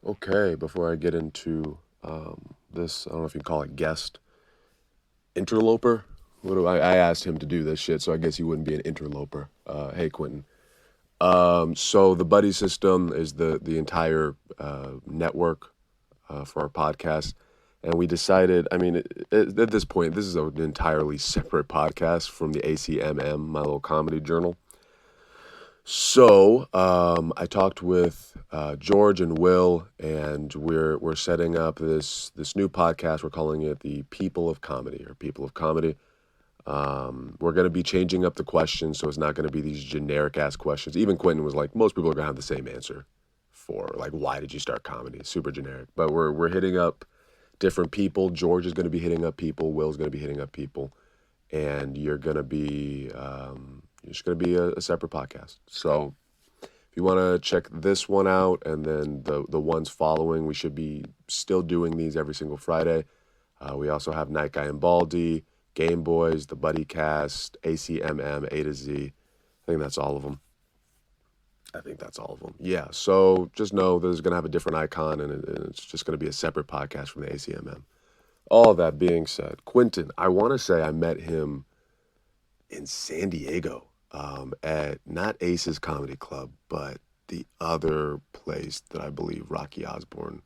Okay, before I get into this, I don't know if you can call it guest interloper. What do I asked him to do this shit, so I guess he wouldn't be an interloper. Hey, Quentin. So the buddy system is the entire network for our podcast, and we decided. I mean, at this point, this is an entirely separate podcast from the ACMM, my little comedy journal. So I talked with George and Will, and we're setting up this new podcast. We're calling it the People of Comedy or People of Comedy. We're going to be changing up the questions, so it's not going to be these generic ass questions. Even Quentin was like, most people are going to have the same answer for like, why did you start comedy? Super generic. But we're hitting up different people. George is going to be hitting up people. Will's going to be hitting up people, and you're going to be it's going to be a separate podcast. So if you want to check this one out and then the ones following, we should be still doing these every single Friday. We also have Night Guy and Baldy, Game Boys, the Buddy Cast, ACMM, A to Z. I think that's all of them. Yeah. So just know that it's going to have a different icon, and it's just going to be a separate podcast from the ACMM. All that being said, Quinton, I want to say I met him in San Diego at not Ace's Comedy Club, but the other place that I believe Rocky Osborne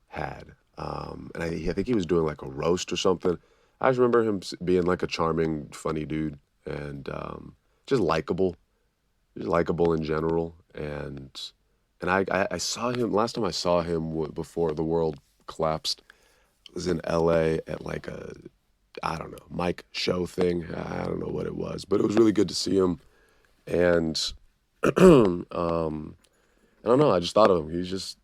had. And I think he was doing like a roast or something. I just remember him being like a charming, funny dude and just likable in general. And I saw him last time I saw him before the world collapsed. Was in L.A. at like a I don't know Mike show thing. I don't know what it was, but it was really good to see him. And I don't know. I just thought of him. He's just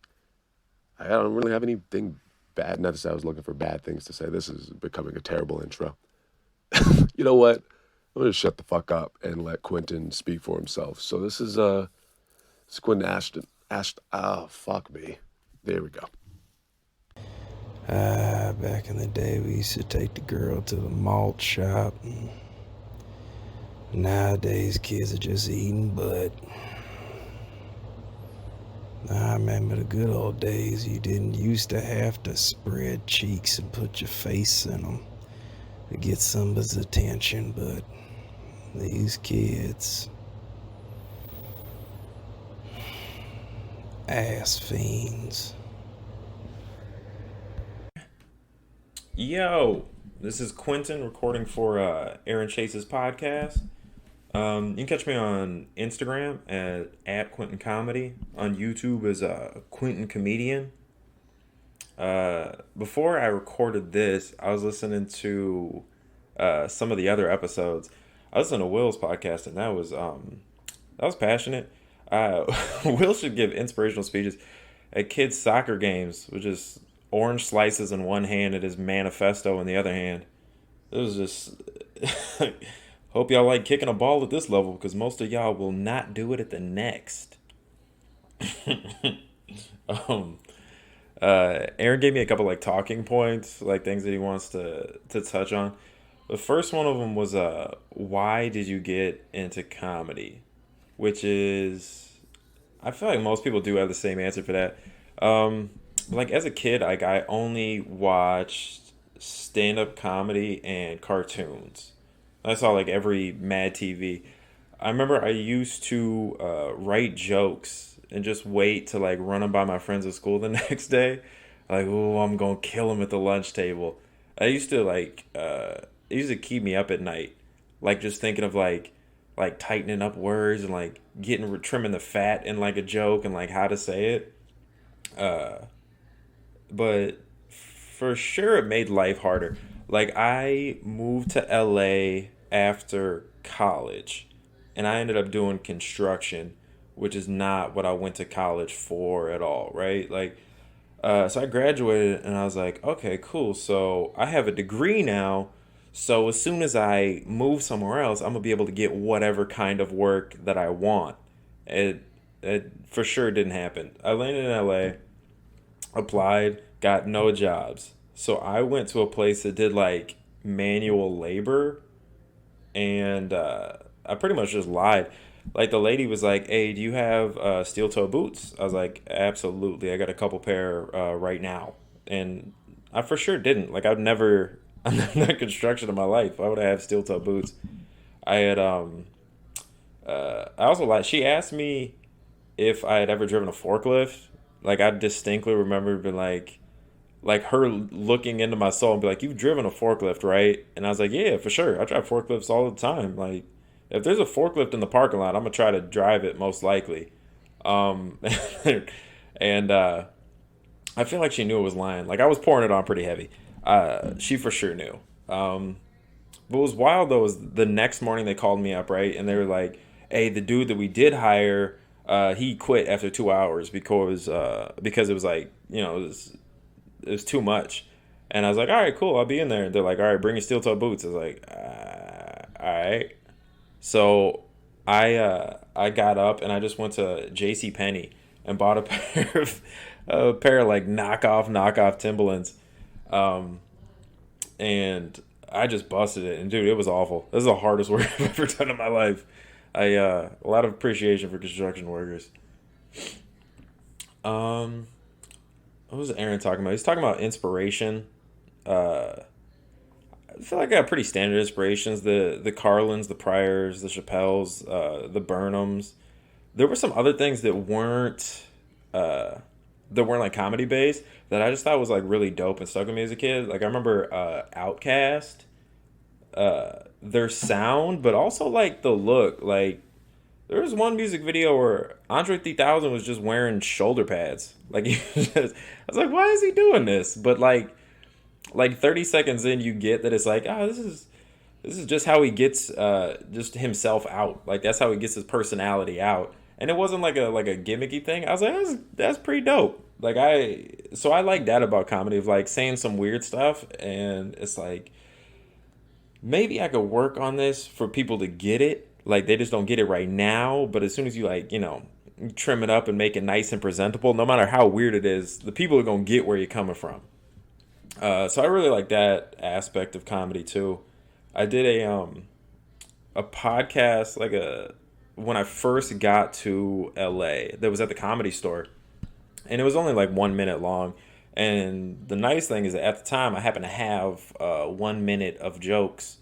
I don't really have anything bad. Not to say I was looking for bad things to say. This is becoming a terrible intro. You know what? I'm gonna shut the fuck up and let Quentin speak for himself. So this is Quentin Ashton. Oh fuck me. There we go. Back in the day, we used to take the girl to the malt shop. Nowadays, kids are just eating butt. I remember the good old days. You didn't used to have to spread cheeks and put your face in them to get somebody's attention, but these kids, ass fiends. Yo, this is Quentin recording for Aaron Chase's podcast. You can catch me on Instagram at Quentin Comedy. On YouTube as Quentin Comedian. Before I recorded this, I was listening to some of the other episodes. I listened to Will's podcast, and that was passionate. Will should give inspirational speeches at kids' soccer games, which is orange slices in one hand and his manifesto in the other hand. It was just hope y'all like kicking a ball at this level because most of y'all will not do it at the next. um, Aaron gave me a couple like talking points, like things that he wants to touch on. The first one of them was why did you get into comedy? Which is I feel like most people do have the same answer for that. Like as a kid, like I only watched stand up comedy and cartoons. I saw like every Mad TV. I remember I used to write jokes and just wait to like run them by my friends at school the next day. Like, oh, I'm gonna kill them at the lunch table. I used to it used to keep me up at night, like just thinking of like tightening up words and like getting trimming the fat in like a joke and like how to say it. Uh, but for sure it made life harder. Like I moved to LA after college and I ended up doing construction, which is not what I went to college for at all, right? Like so I graduated and I was like, okay, cool. So I have a degree now. So as soon as I move somewhere else, I'm gonna be able to get whatever kind of work that I want. It for sure didn't happen. I landed in LA, applied, got no jobs. So I went to a place that did like manual labor, and I pretty much just lied. Like the lady was like, "Hey, do you have steel toe boots?" I was like, "Absolutely. I got a couple pair right now." And I for sure didn't. Like I've never I've never done construction in my life. Why would I have steel toe boots? I had I also like she asked me if I had ever driven a forklift. Like I distinctly remember being like her looking into my soul and be like, "You've driven a forklift, right?" And I was like, "Yeah, for sure. I drive forklifts all the time. Like, if there's a forklift in the parking lot, I'm gonna try to drive it most likely." Um, and I feel like she knew it was lying. Like I was pouring it on pretty heavy. She for sure knew. But what was wild though was the next morning they called me up, right, and they were like, "Hey, the dude that we did hire, he quit after 2 hours because it was like it was too much." And I was like, "All right, cool, I'll be in there." They're like, "All right, bring your steel toe boots." I was like, "All right." So I got up and I just went to J.C. Penney and bought a pair of like knockoff Timberlands, um, and I just busted it. And dude, it was awful. This is the hardest work I've ever done in my life. A lot of appreciation for construction workers. Um, what was Aaron talking about? He's talking about inspiration. Uh, I feel like I got pretty standard inspirations. The Carlins, the Pryors, the Chappelles, the Burnhams. There were some other things uh, that weren't like comedy based that I just thought was like really dope and stuck with me as a kid. Like I remember Outcast, their sound, but also like the look. Like there was one music video where Andre 3000 was just wearing shoulder pads. Like I was like, why is he doing this? But like 30 seconds in, you get that it's like, oh, this is just how he gets just himself out. Like that's how he gets his personality out. And it wasn't like a gimmicky thing. I was like, that's pretty dope. Like I like that about comedy of like saying some weird stuff, and it's like maybe I could work on this for people to get it. Like they just don't get it right now, but as soon as you like, you trim it up and make it nice and presentable, no matter how weird it is, the people are gonna get where you're coming from. So I really like that aspect of comedy too. I did a podcast like a when I first got to LA that was at the Comedy Store, and it was only like 1 minute long. And the nice thing is that at the time I happened to have 1 minute of jokes,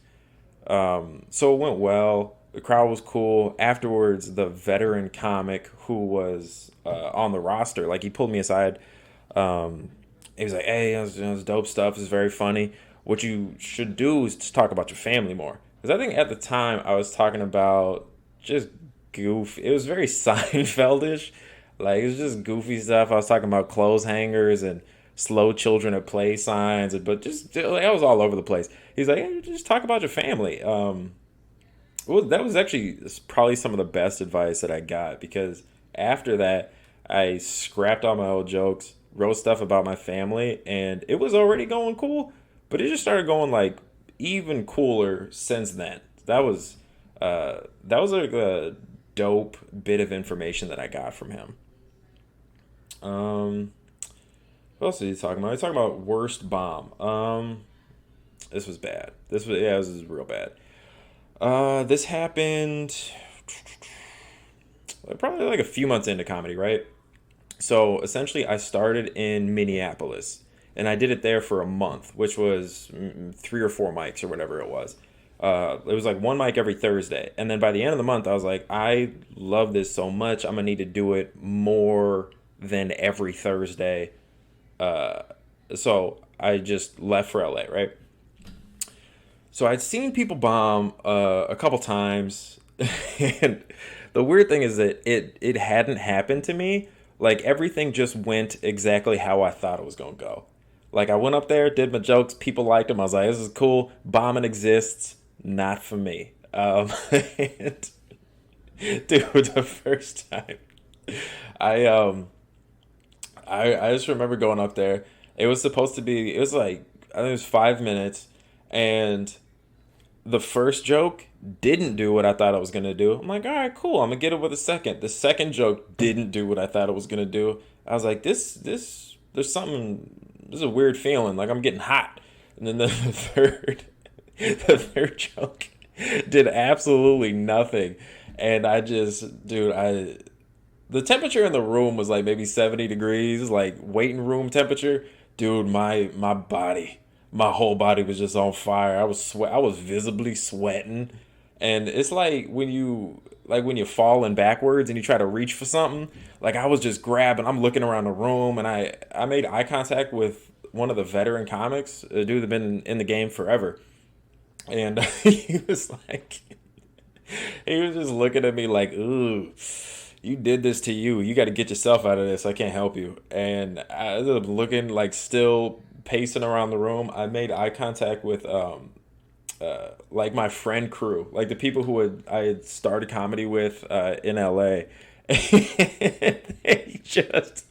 so it went well. The crowd was cool. Afterwards, the veteran comic who was on the roster, like he pulled me aside. Um, he was like, "Hey, this dope stuff. It's very funny. What you should do is just talk about your family more." Because I think at the time I was talking about just goof. It was very Seinfeldish. Like it was just goofy stuff. I was talking about clothes hangers and slow children at play signs, but just like, I was all over the place. He's like, "Hey, just talk about your family." Well, that was actually probably some of the best advice that I got because after that, I scrapped all my old jokes, wrote stuff about my family, and it was already going cool, but it just started going like even cooler since then. That was like a dope bit of information that I got from him. Um, what else is he talking about? He's talking about worst bomb. This was bad. This was real bad. This happened probably like a few months into comedy, right? So essentially, I started in Minneapolis, and I did it there for a month, which was 3 or 4 mics or whatever it was. It was like one mic every Thursday, and then by the end of the month, I was like, I love this so much, I'm gonna need to do it more than every Thursday. Uh, so I just left for LA, right? So I'd seen people bomb a couple times, and the weird thing is that it hadn't happened to me. Like everything just went exactly how I thought it was gonna go. Like I went up there, did my jokes, people liked them. I was like, "This is cool." Bombing exists, not for me. And, dude, the first time, I I just remember going up there. It was supposed to be. It was like I think it was 5 minutes, and the first joke didn't do what I thought it was gonna do. I'm like, all right, cool. I'm gonna get it with a second. The second joke didn't do what I thought it was gonna do. I was like, there's something. This is a weird feeling. Like I'm getting hot. And then the third, the third joke did absolutely nothing. And I just, dude, the temperature in the room was like maybe 70 degrees, like waiting room temperature. Dude, my body, my whole body was just on fire. I was visibly sweating. And it's like when you're falling backwards and you try to reach for something, like I was just grabbing, I'm looking around the room, and I made eye contact with one of the veteran comics, a dude that been in the game forever. And he was like, he was just looking at me like, ooh, you did this to you. You got to get yourself out of this. I can't help you. And I ended up looking like still pacing around the room. I made eye contact with like my friend crew, like the people I had started comedy with in LA. they just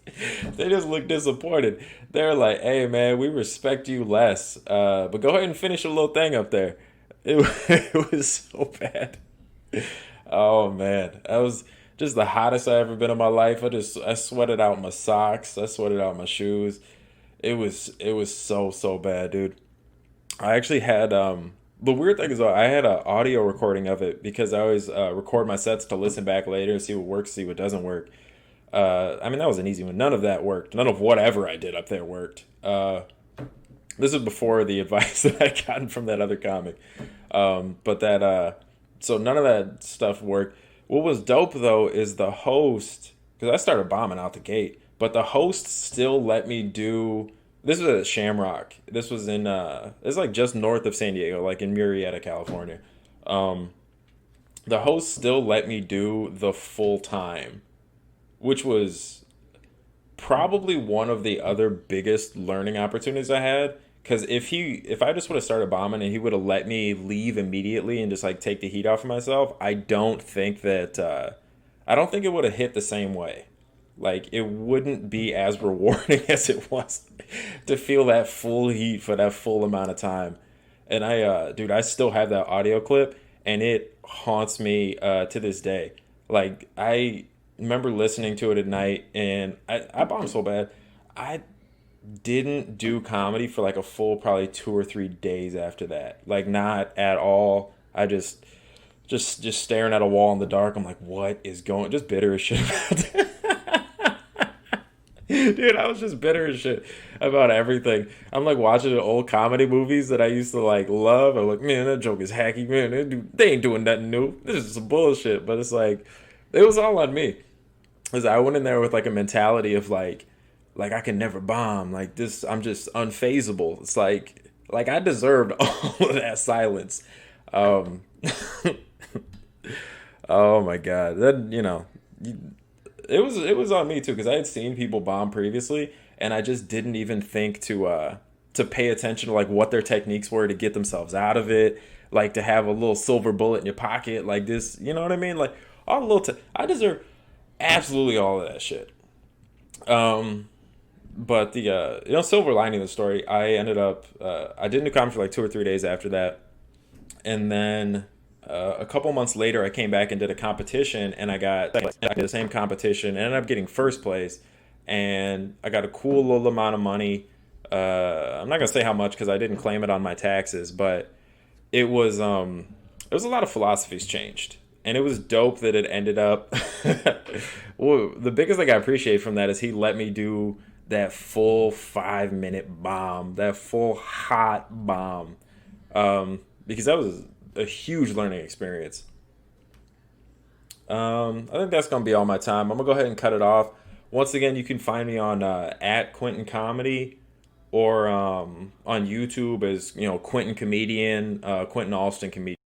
they just looked disappointed. They're like, "Hey man, we respect you less, but go ahead and finish your little thing up there." It was so bad. Oh man, that was just the hottest I ever been in my life. I sweated out my socks. I sweated out my shoes. It was so bad, dude. I actually had the weird thing is I had an audio recording of it because I always record my sets to listen back later, see what works, see what doesn't work. I mean that was an easy one. None of that worked. None of whatever I did up there worked. This is before the advice that I gotten from that other comic. But that so none of that stuff worked. What was dope though is the host, because I started bombing out the gate, but the host still let me do. This was at Shamrock. This was in it's like just north of San Diego, like in Murrieta, California. Um, the host still let me do the full time, which was probably one of the other biggest learning opportunities I had. Because if I just would have started bombing and he would have let me leave immediately and just like take the heat off of myself, I don't think it would have hit the same way. Like it wouldn't be as rewarding as it was to feel that full heat for that full amount of time. And dude, I still have that audio clip, and it haunts me to this day. Like I remember listening to it at night, and I bombed so bad. I didn't do comedy for like a full probably 2 or 3 days after that. Like not at all. I just staring at a wall in the dark. I'm like, what is going? Just bitter as shit about that. Dude, I was just bitter as shit about everything. I'm like watching the old comedy movies that I used to like love. I'm like, man, that joke is hacky, man. They ain't doing nothing new. This is some bullshit. But it's like, it was all on me. Because I went in there with like a mentality of like I can never bomb. Like this, I'm just unfazable. It's like I deserved all of that silence. Um, oh my God. Then, it was on me too because I had seen people bomb previously, and I just didn't even think to pay attention to like what their techniques were to get themselves out of it, like to have a little silver bullet in your pocket, like this. You know what I mean? Like all the I deserve absolutely all of that shit. But the silver lining of the story, I ended up I didn't do comedy for like 2 or 3 days after that, and then a couple months later, I came back and did a competition, and I did the same competition, and ended up getting first place, and I got a cool little amount of money. I'm not gonna say how much because I didn't claim it on my taxes, but it was a lot of philosophies changed, and it was dope that it ended up. Well, the biggest thing I appreciate from that is he let me do that full 5 minute bomb, that full hot bomb, because that was a huge learning experience. I think that's gonna be all my time. I'm gonna go ahead and cut it off. Once again, you can find me on at Quinton Comedy or on YouTube as Quinton Comedian, Quinton Alston Comedian.